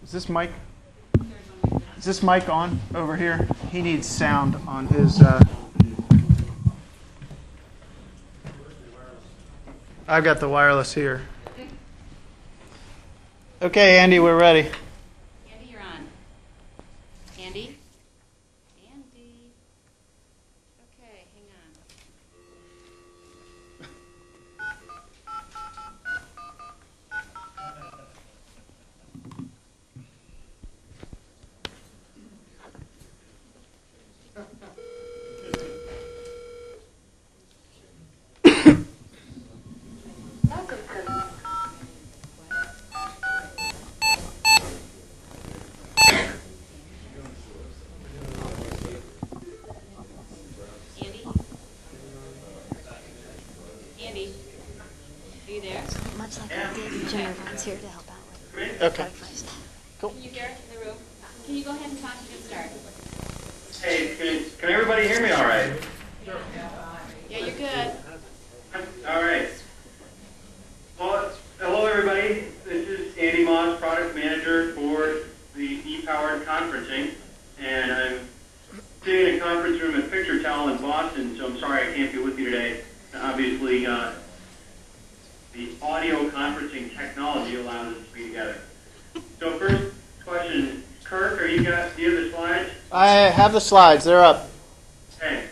Is this mic? Is this mic on over here? He needs sound on his. I've got the wireless here. Okay, Andy, we're ready. Andy, you're on. Andy? Andy? Okay, hang on. Andy, are you there? Much like I did, Jim Irvine's here to help out with Okay. Cool. Can you hear us in the room? Can you go ahead and talk? You can start. Hey, can everybody hear me all right? Yeah, you're good. All right. Well, hello everybody. This is Andy Moss, Product Manager for the ePowered Conferencing. And I'm sitting in a conference room at PictureTell in Boston, so I'm sorry I can't be with you today. Obviously, the audio conferencing technology allows us to be together. So first question, Kirk, do you have the slides? I have the slides. They're up. Okay.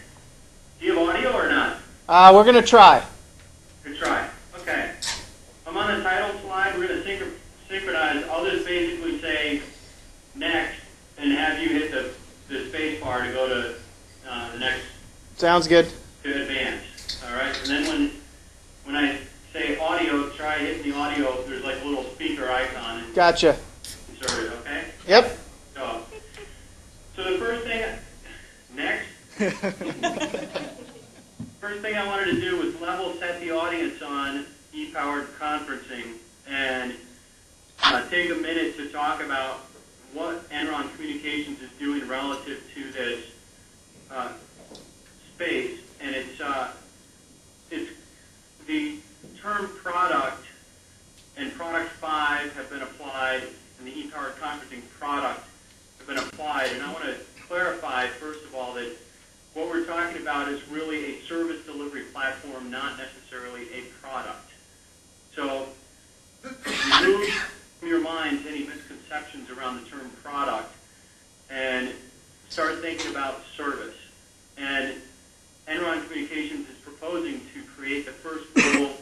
Do you have audio or not? We're going to try. Good try. Okay. I'm on the title slide. We're going to synchronize. I'll just basically say next and have you hit the space bar to go to the next. Sounds good. To advance. All right. And then when I say audio, try hitting the audio. There's like a little speaker icon. And Gotcha. insert it. Okay. Yep. So the first thing next. First thing I wanted to do was level set the audience on ePowered conferencing and take a minute to talk about what Enron Communications is doing relative to this space. And it's the term product and product 5 have been applied, and the ePowered conferencing product have been applied. And I want to clarify, first of all, that what we're talking about is really a service delivery platform, not necessarily a product. So remove from your minds any misconceptions around the term product and start thinking about service. And Enron Communications is proposing to create the first global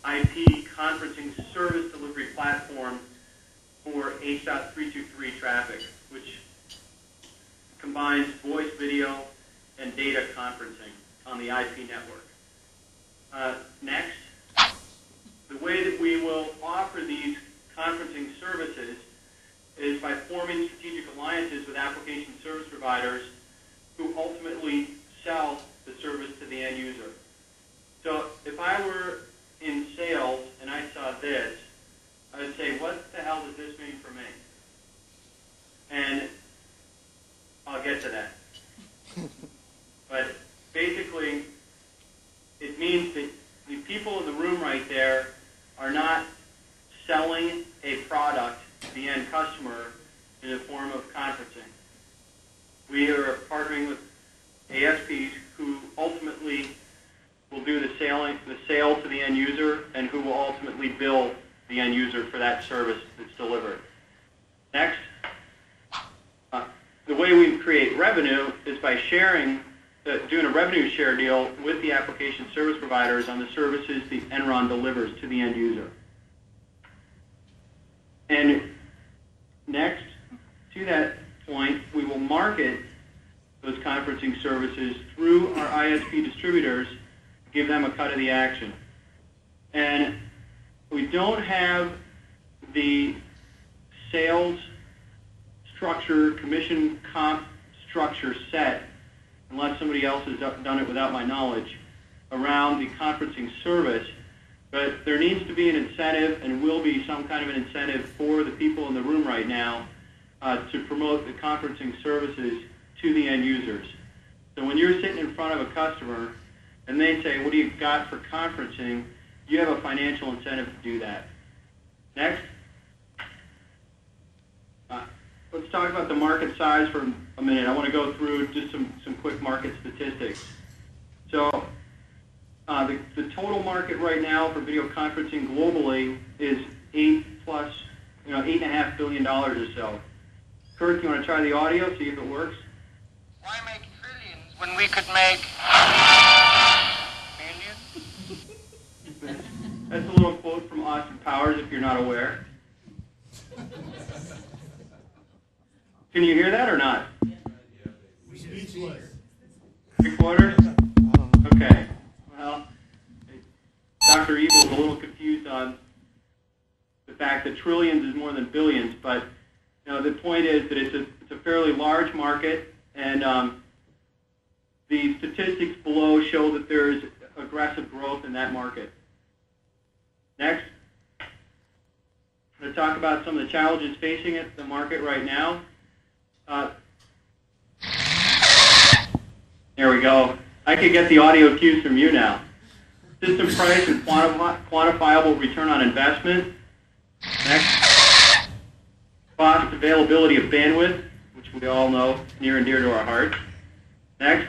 IP conferencing service delivery platform for H.323 traffic, which combines voice, video, and data conferencing on the IP network. Next, the way that we will offer these conferencing services is by forming strategic alliances with application service providers who ultimately sell the service to the end user. So if I were in sales and I saw this, I would say, what the hell does this mean for me? And I'll get to that. But basically, it means that the people in the room right there are not selling a product to the end customer in the form of conferencing. We are partnering with ASPs who ultimately will do the sale to the end user and who will ultimately bill the end user for that service that's delivered. Next, the way we create revenue is by doing a revenue share deal with the application service providers on the services the Enron delivers to the end user. And next, to that point, we will market those conferencing services through our ISP distributors, give them a cut of the action. And we don't have the sales structure, commission comp structure set, unless somebody else has done it without my knowledge, around the conferencing service. But there needs to be an incentive, and will be some kind of an incentive for the people in the room right now to promote the conferencing services to the end users. So when you're sitting in front of a customer and they say, what do you got for conferencing, you have a financial incentive to do that. Next. let's talk about the market size for a minute. I want to go through just some quick market statistics. So the total market right now for video conferencing globally is $8.5 billion or so. Kirk, you want to try the audio, see if it works? Why make trillions when we could make millions? That's a little quote from Austin Powers, if you're not aware. Can you hear that or not? Speechless. 3/4? Okay. Well, Dr. Evil is a little confused on the fact that trillions is more than billions, but the point is that it's a fairly large market, and the statistics below show that there is aggressive growth in that market. Next, I'm going to talk about some of the challenges facing the market right now. There we go. I could get the audio cues from you now. System price and quantifiable return on investment. Next, cost availability of bandwidth, which we all know near and dear to our hearts. Next,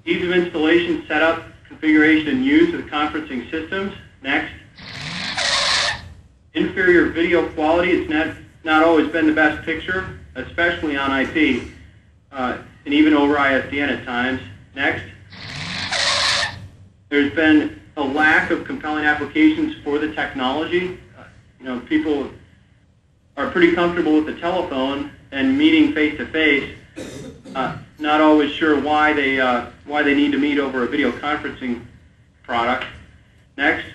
ease of installation, setup, configuration, and use of the conferencing systems. Next, inferior video quality. It's not always been the best picture, especially on IP, and even over ISDN at times. Next, there's been a lack of compelling applications for the technology. People are pretty comfortable with the telephone and meeting face-to-face, not always sure why they need to meet over a video conferencing product. Next,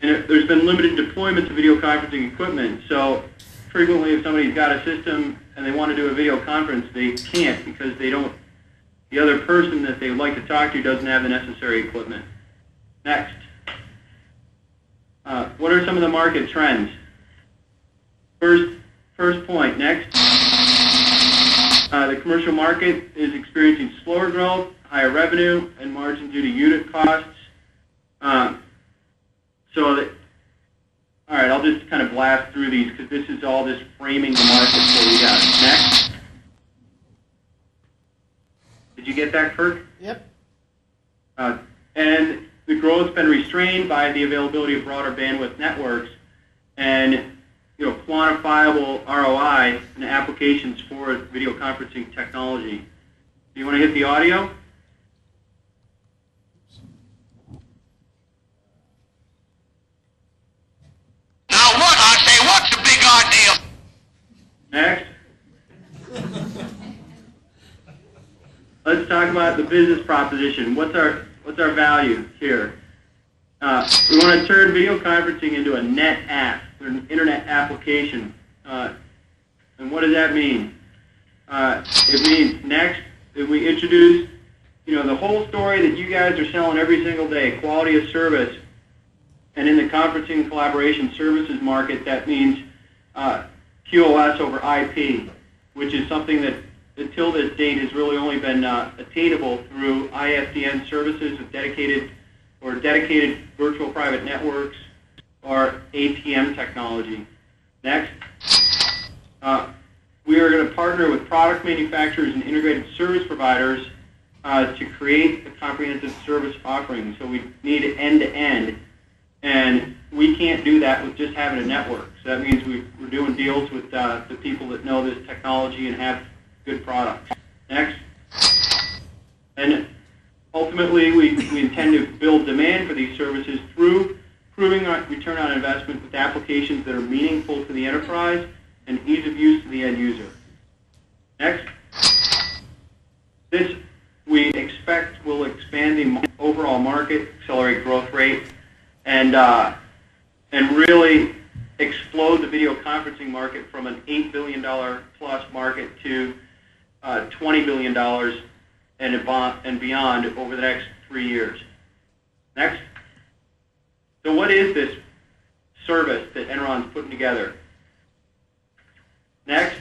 and there's been limited deployments of video conferencing equipment. So frequently, if somebody's got a system and they want to do a video conference, they can't because the other person that they would like to talk to doesn't have the necessary equipment. Next, what are some of the market trends? First point. Next, the commercial market is experiencing slower growth, higher revenue, and margin due to unit costs. All right, I'll just kind of blast through these because this is all just framing the market for you guys. Next. Did you get that, Kirk? Yep. And the growth's been restrained by the availability of broader bandwidth networks and quantifiable ROI and applications for video conferencing technology. Do you want to hit the audio? Now what, I say, what's the big idea? Next. Let's talk about the business proposition. What's our value here? We want to turn video conferencing into a net app, or an internet application. And what does that mean? It means next that we introduce, the whole story that you guys are selling every single day, quality of service. And in the conferencing and collaboration services market, that means QoS over IP, which is something that until this date has really only been attainable through ISDN services with dedicated virtual private networks or ATM technology. Next, we are going to partner with product manufacturers and integrated service providers to create a comprehensive service offering. So we need end-to-end, and we can't do that with just having a network. So that means we're doing deals with the people that know this technology and have good products. Next, and ultimately we intend to build demand for these services through proving our return on investment with applications that are meaningful to the enterprise and ease of use to the end user. Next, this we expect will expand the overall market, accelerate growth rate, and really explode the video conferencing market from an $8 billion plus market to $20 billion and beyond over the next 3 years. Next. So what is this service that Enron's putting together? Next.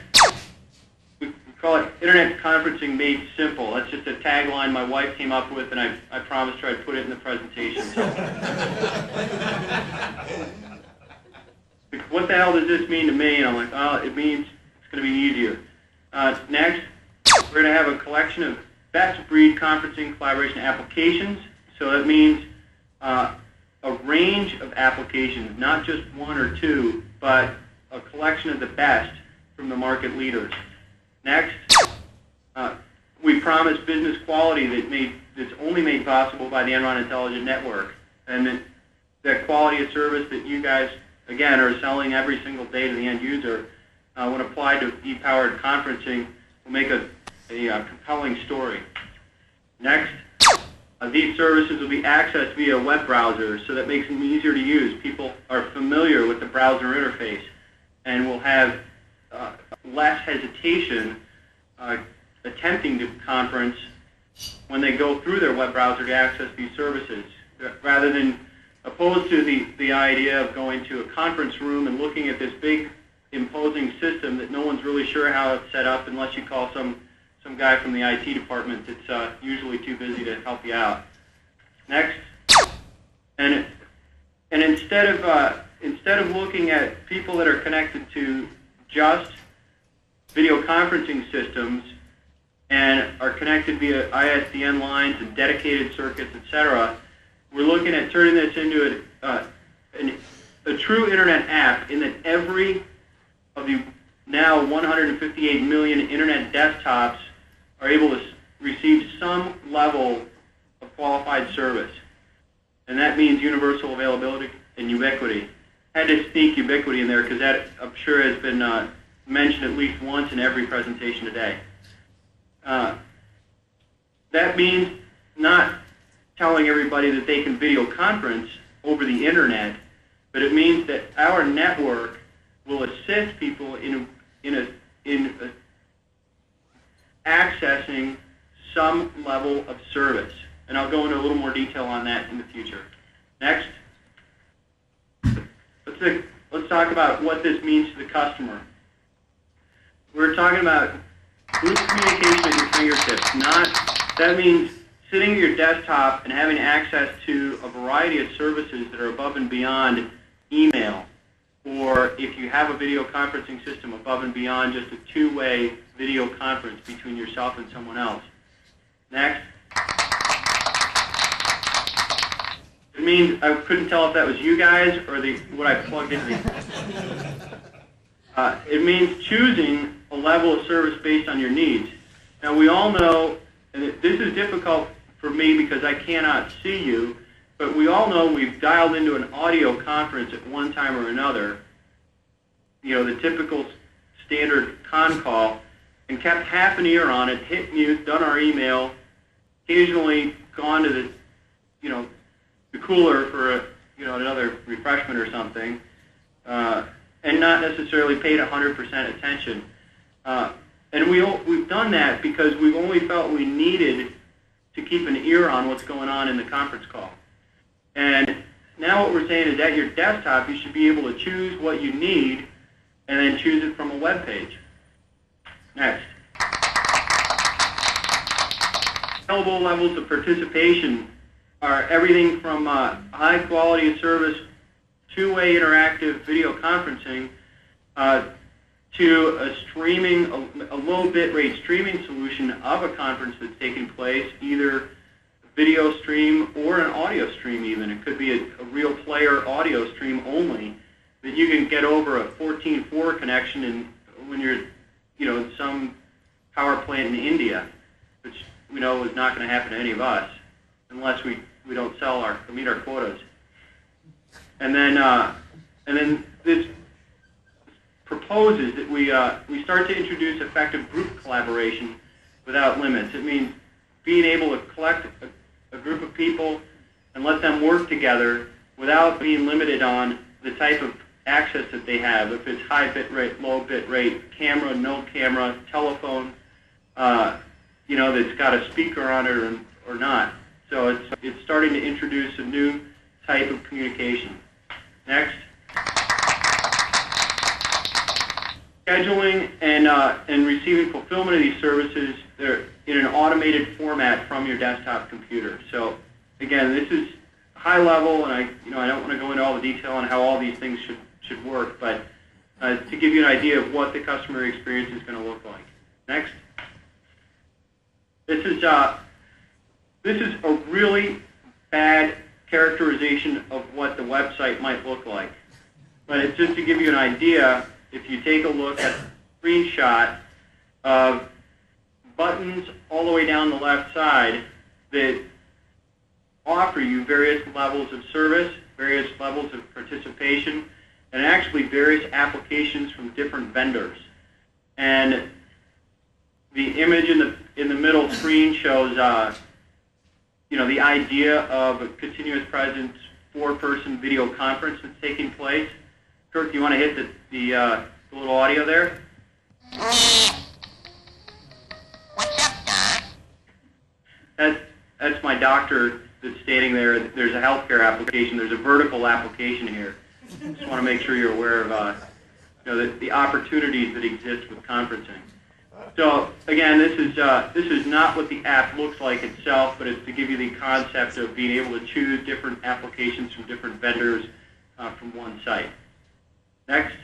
We call it Internet Conferencing Made Simple. That's just a tagline my wife came up with, and I promised her I'd put it in the presentation. So. what the hell does this mean to me? And I'm like, oh, it means it's going to be easier. Next, we're going to have a collection of best-of-breed conferencing collaboration applications. So that means a range of applications, not just one or two, but a collection of the best from the market leaders. Next, we promise business quality that's only made possible by the Enron Intelligent Network. And that quality of service that you guys, again, are selling every single day to the end user, when applied to ePowered conferencing, will make a compelling story. Next, these services will be accessed via a web browser, so that makes them easier to use. People are familiar with the browser interface and will have less hesitation attempting to conference when they go through their web browser to access these services, rather than opposed to the idea of going to a conference room and looking at this big imposing system that no one's really sure how it's set up unless you call some guy from the IT department that's usually too busy to help you out. Next, and instead of looking at people that are connected to just video conferencing systems and are connected via ISDN lines and dedicated circuits, etc., we're looking at turning this into a true internet app, in that every of the now 158 million internet desktops are able to receive some level of qualified service. And that means universal availability and ubiquity. I had to sneak ubiquity in there because that, I'm sure, has been mentioned at least once in every presentation today. That means not telling everybody that they can video conference over the internet, but it means that our network will assist people in accessing some level of service. And I'll go into a little more detail on that in the future. Next, let's talk about what this means to the customer. We're talking about group communication at your fingertips. That means sitting at your desktop and having access to a variety of services that are above and beyond email, or if you have a video conferencing system, above and beyond just a two-way video conference between yourself and someone else. Next. It means, I couldn't tell if that was you guys or what I plugged into it means choosing a level of service based on your needs. Now we all know, and this is difficult for me because I cannot see you, but we all know we've dialed into an audio conference at one time or another, you know, the typical standard con call, and kept half an ear on it, hit mute, done our email, occasionally gone to the, you know, the cooler for a, you know, another refreshment or something, and not necessarily paid 100% attention. And we've done that because we've only felt we needed to keep an ear on what's going on in the conference call. And now what we're saying is at your desktop, you should be able to choose what you need and then choose it from a web page. Next. Available levels of participation are everything from high quality of service, two-way interactive video conferencing, to a streaming, a low bit rate streaming solution of a conference that's taking place, either a video stream or an audio stream even. It could be a real player audio stream only that you can get over a 14.4 connection when you're, you know, in some power plant in India, which we know is not going to happen to any of us unless we don't sell or meet our quotas. And then this proposes that we start to introduce effective group collaboration without limits. It means being able to collect a group of people and let them work together without being limited on the type of access that they have, if it's high bit rate, low bit rate, camera, no camera, telephone, you know, that's got a speaker on it or not. So it's starting to introduce a new type of communication. Next. Scheduling and receiving fulfillment of these services, they're in an automated format from your desktop computer. So again, this is high level, and I don't want to go into all the detail on how all these things should work, but to give you an idea of what the customer experience is going to look like. Next. This is a really bad characterization of what the website might look like. But it's just to give you an idea, if you take a look at a screenshot of buttons all the way down the left side that offer you various levels of service, various levels of participation, and actually various applications from different vendors. And the image in the middle screen shows the idea of a continuous presence 4-person video conference that's taking place. Kirk, do you want to hit the little audio there? What's up, Doc? That's my doctor that's standing there. There's a healthcare application. There's a vertical application here. Just want to make sure you're aware of the opportunities that exist with conferencing. So again, this is not what the app looks like itself, but it's to give you the concept of being able to choose different applications from different vendors from one site. Next.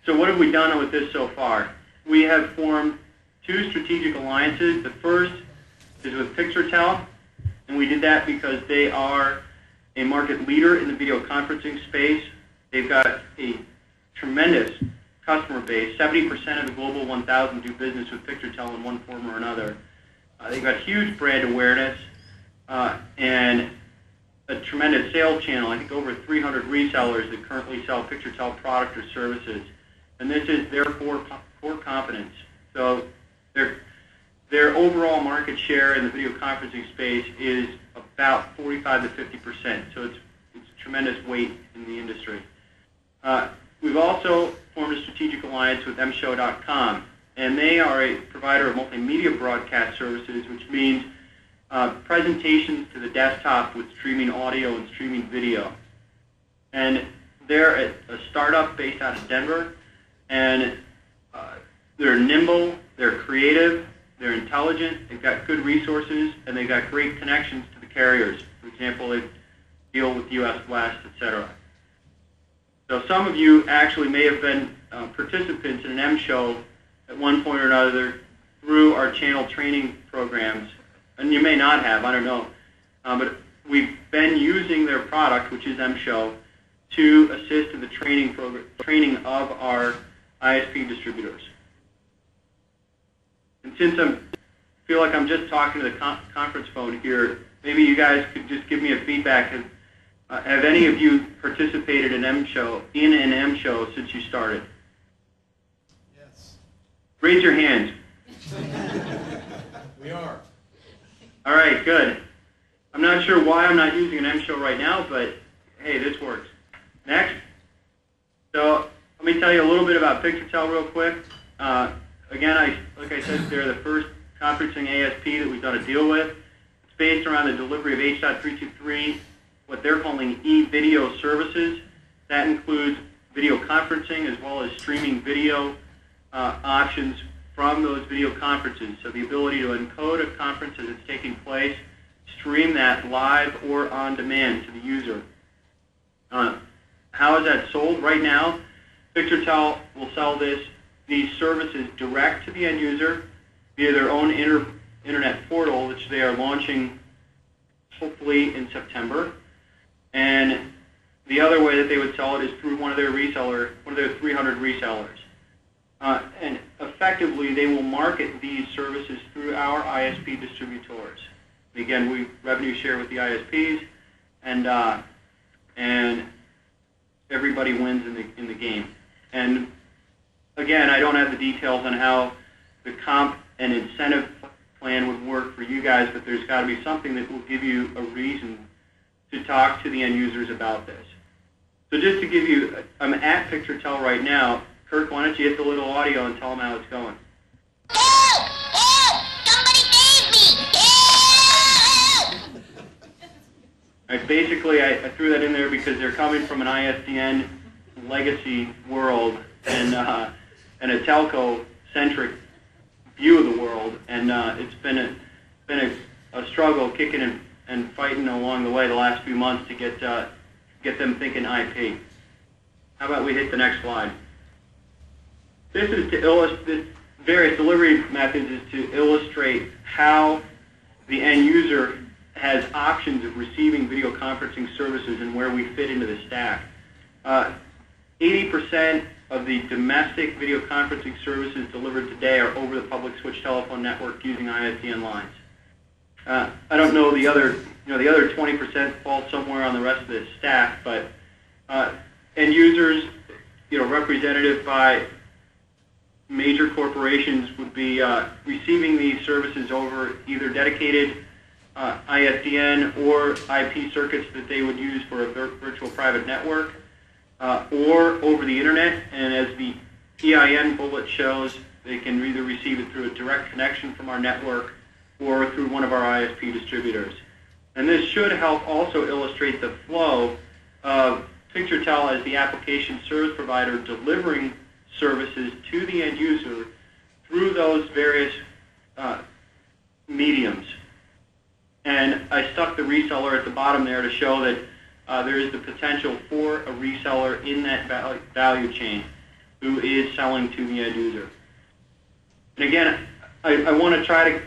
So what have we done with this so far? We have formed 2 strategic alliances. The first is with PictureTell, and we did that because they are a market leader in the video conferencing space. They've got a tremendous customer base. 70% of the Global 1000 do business with PictureTell in one form or another. They've got huge brand awareness and a tremendous sales channel. I think over 300 resellers that currently sell PictureTell product or services. And this is their core competence. So their overall market share in the video conferencing space is about 45 to 50%. So it's tremendous weight in the industry. We've also formed a strategic alliance with mshow.com, and they are a provider of multimedia broadcast services, which means presentations to the desktop with streaming audio and streaming video. And they're a startup based out of Denver, and they're nimble, they're creative, they're intelligent, they've got good resources, and they've got great connections to the carriers. For example, they deal with US West, etc. So some of you actually may have been participants in an M-Show at one point or another through our channel training programs. And you may not have, I don't know. But we've been using their product, which is M-Show, to assist in the training of our ISP distributors. And since I feel like I'm just talking to the conference phone here, maybe you guys could just give me a feedback. Have any of you participated in an M-Show since you started? Yes. Raise your hands. We are. All right, good. I'm not sure why I'm not using an M-Show right now, but hey, this works. Next. So let me tell you a little bit about PictureTell real quick. Again, like I said, they're the first conferencing ASP that we've done a deal with. It's based around the delivery of H.323, what they're calling e-video services. That includes video conferencing as well as streaming video options from those video conferences. So the ability to encode a conference as it's taking place, stream that live or on demand to the user. How is that sold? Right now, PictureTell will sell these services direct to the end user via their own internet portal, which they are launching hopefully in September. And the other way that they would sell it is through one of their 300 resellers. And effectively, they will market these services through our ISP distributors. Again, we revenue share with the ISPs, and everybody wins in the game. And again, I don't have the details on how the comp and incentive plan would work for you guys, but there's got to be something that will give you a reason to talk to the end users about this. So just to give you, I'm at PictureTell right now. Kirk, why don't you hit the little audio and tell them how it's going? Help! Help! Somebody save me! Help! Basically, I threw that in there because they're coming from an ISDN legacy world and a telco-centric view of the world, and it's been a struggle kicking and fighting along the way the last few months to get get them thinking IP. How about we hit the next slide? This is to illustrate, various delivery methods is to illustrate how the end user has options of receiving video conferencing services and where we fit into the stack. 80% of the domestic video conferencing services delivered today are over the public switch telephone network using ISDN lines. I don't know the other 20% fall somewhere on the rest of the stack, but end users, represented by major corporations would be receiving these services over either dedicated ISDN or IP circuits that they would use for a virtual private network, or over the internet. And as the EIN bullet shows, they can either receive it through a direct connection from our network or through one of our ISP distributors. And this should help also illustrate the flow of PictureTell as the application service provider delivering services to the end user through those various mediums. And I stuck the reseller at the bottom there to show that there is the potential for a reseller in that value chain who is selling to the end user. And again, I want to try to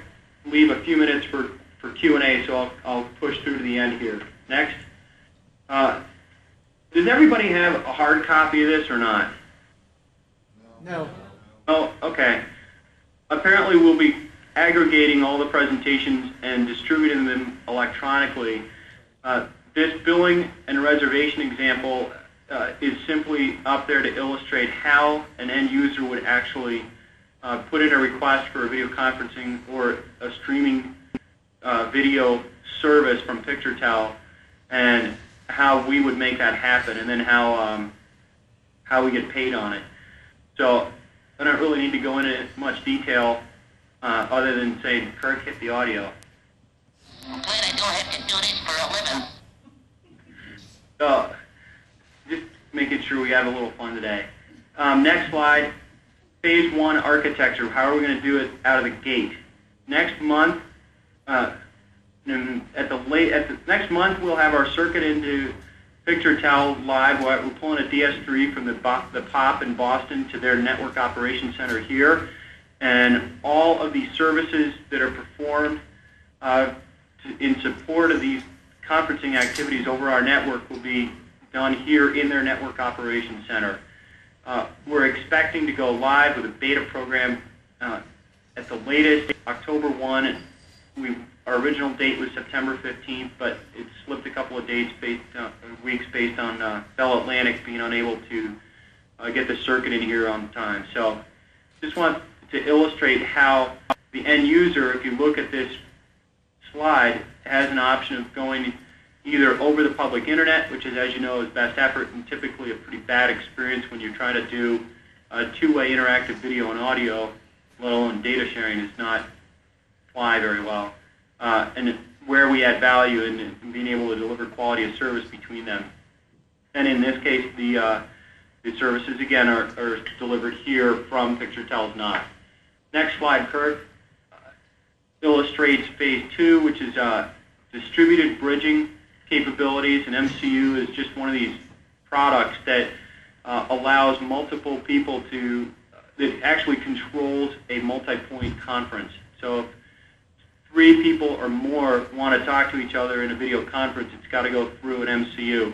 leave a few minutes for Q&A, so I'll push through to the end here. Next. Does everybody have a hard copy of this or not? No. Oh, okay. Apparently we'll be aggregating all the presentations and distributing them electronically. This billing and reservation example is simply up there to illustrate how an end user would actually put in a request for a video conferencing or a streaming video service from PictureTell, and how we would make that happen, and then how we get paid on it. So I don't really need to go into much detail other than saying, Kirk, hit the audio. I'm glad I don't have to do this for a living. So just making sure we have a little fun today. Next slide, phase 1 architecture. How are we going to do it out of the gate? Next month, next month we'll have our circuit into PictureTell live. We're pulling a DS3 from the POP in Boston to their network operations center here, and all of the services that are performed in support of these conferencing activities over our network will be done here in their network operations center. We're expecting to go live with a beta program at the latest October 1. Our original date was September 15th, but it slipped a couple of weeks based on Bell Atlantic being unable to get the circuit in here on time. So just want to illustrate how the end user, if you look at this slide, has an option of going either over the public internet, which is, as you know, is best effort and typically a pretty bad experience when you're trying to do two-way interactive video and audio, let alone data sharing, does not fly very well. And where we add value in being able to deliver quality of service between them. And in this case, the services, again, are delivered here from PictureTell's NOC. Next slide, Kurt, illustrates phase 2, which is distributed bridging capabilities. And MCU is just one of these products that allows multiple people to, that actually controls a multi-point conference. So if 3 people or more want to talk to each other in a video conference, it's got to go through an MCU.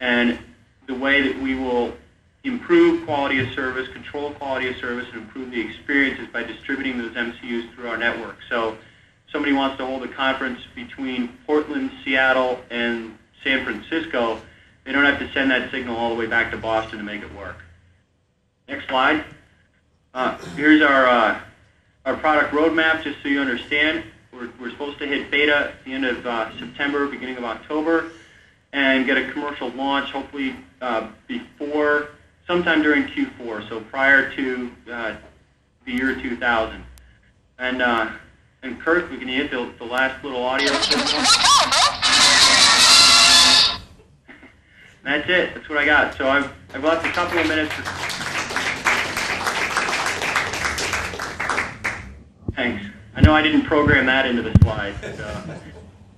And the way that we will improve quality of service, control quality of service, and improve the experience is by distributing those MCUs through our network. So if somebody wants to hold a conference between Portland, Seattle, and San Francisco, they don't have to send that signal all the way back to Boston to make it work. Next slide. Here's our product roadmap, just so you understand. We're supposed to hit beta at the end of September, beginning of October, and get a commercial launch hopefully before, sometime during Q4, so prior to the year 2000. And Kurt, we can hit the last little audio. That's it. That's what I got. So I've left a couple of minutes. Thanks. I know I didn't program that into the slide.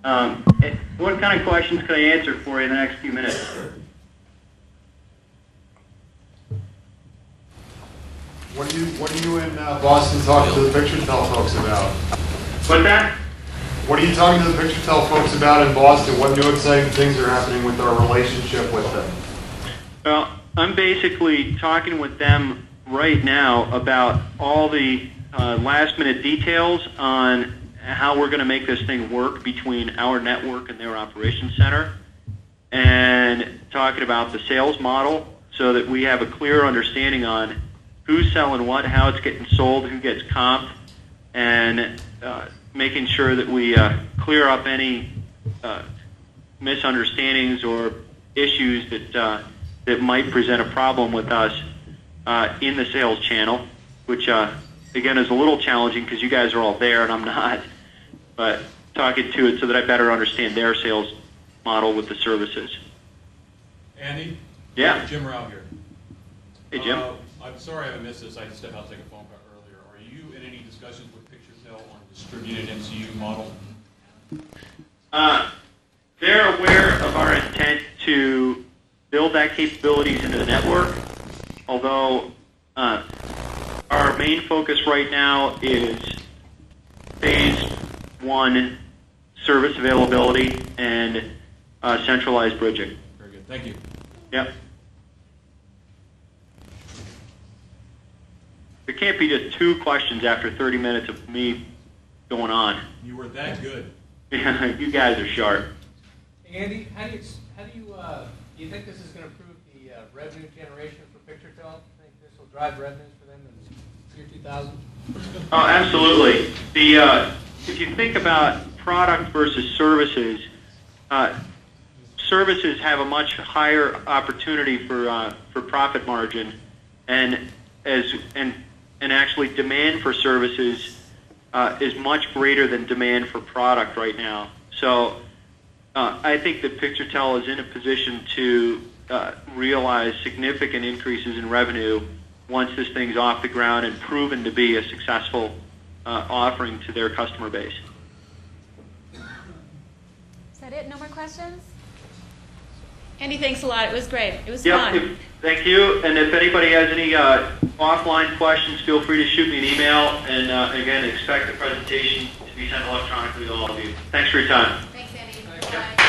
What kind of questions could I answer for you in the next few minutes? What are you in Boston talking to the PictureTell folks about? What's that? What are you talking to the PictureTell folks about in Boston? What new exciting things are happening with our relationship with them? Well, I'm basically talking with them right now about all the last-minute details on how we're going to make this thing work between our network and their operations center, and talking about the sales model so that we have a clear understanding on who's selling what, how it's getting sold, who gets comped, and making sure that we clear up any misunderstandings or issues that might present a problem with us in the sales channel, which again is a little challenging because you guys are all there and I'm not, but talking to it so that I better understand their sales model with the services. Andy? Yeah. Jim Rao here. Hey, Jim. I'm sorry I missed this. I had to step out to take a phone call earlier. Are you in any discussions with PictureTell on distributed MCU model? They're aware of our intent to build that capabilities into the network, although our main focus right now is phase 1 service availability and centralized bridging. Very good. Thank you. Yep. There can't be just 2 questions after 30 minutes of me going on. You were that good. You guys are sharp. Hey Andy, how do you think this is going to improve the revenue generation for PictureTell? Do you think this will drive revenues for them in year 2000? Oh, absolutely. If you think about product versus services, services have a much higher opportunity for profit margin, and actually demand for services is much greater than demand for product right now. So I think that PictureTell is in a position to realize significant increases in revenue once this thing's off the ground and proven to be a successful offering to their customer base. Is that it? No more questions? Andy, thanks a lot. It was great. It was Yep. fun. Thank you. And if anybody has any offline questions, feel free to shoot me an email. And again, expect the presentation to be sent electronically to all of you. Thanks for your time. Thanks, Andy. Bye.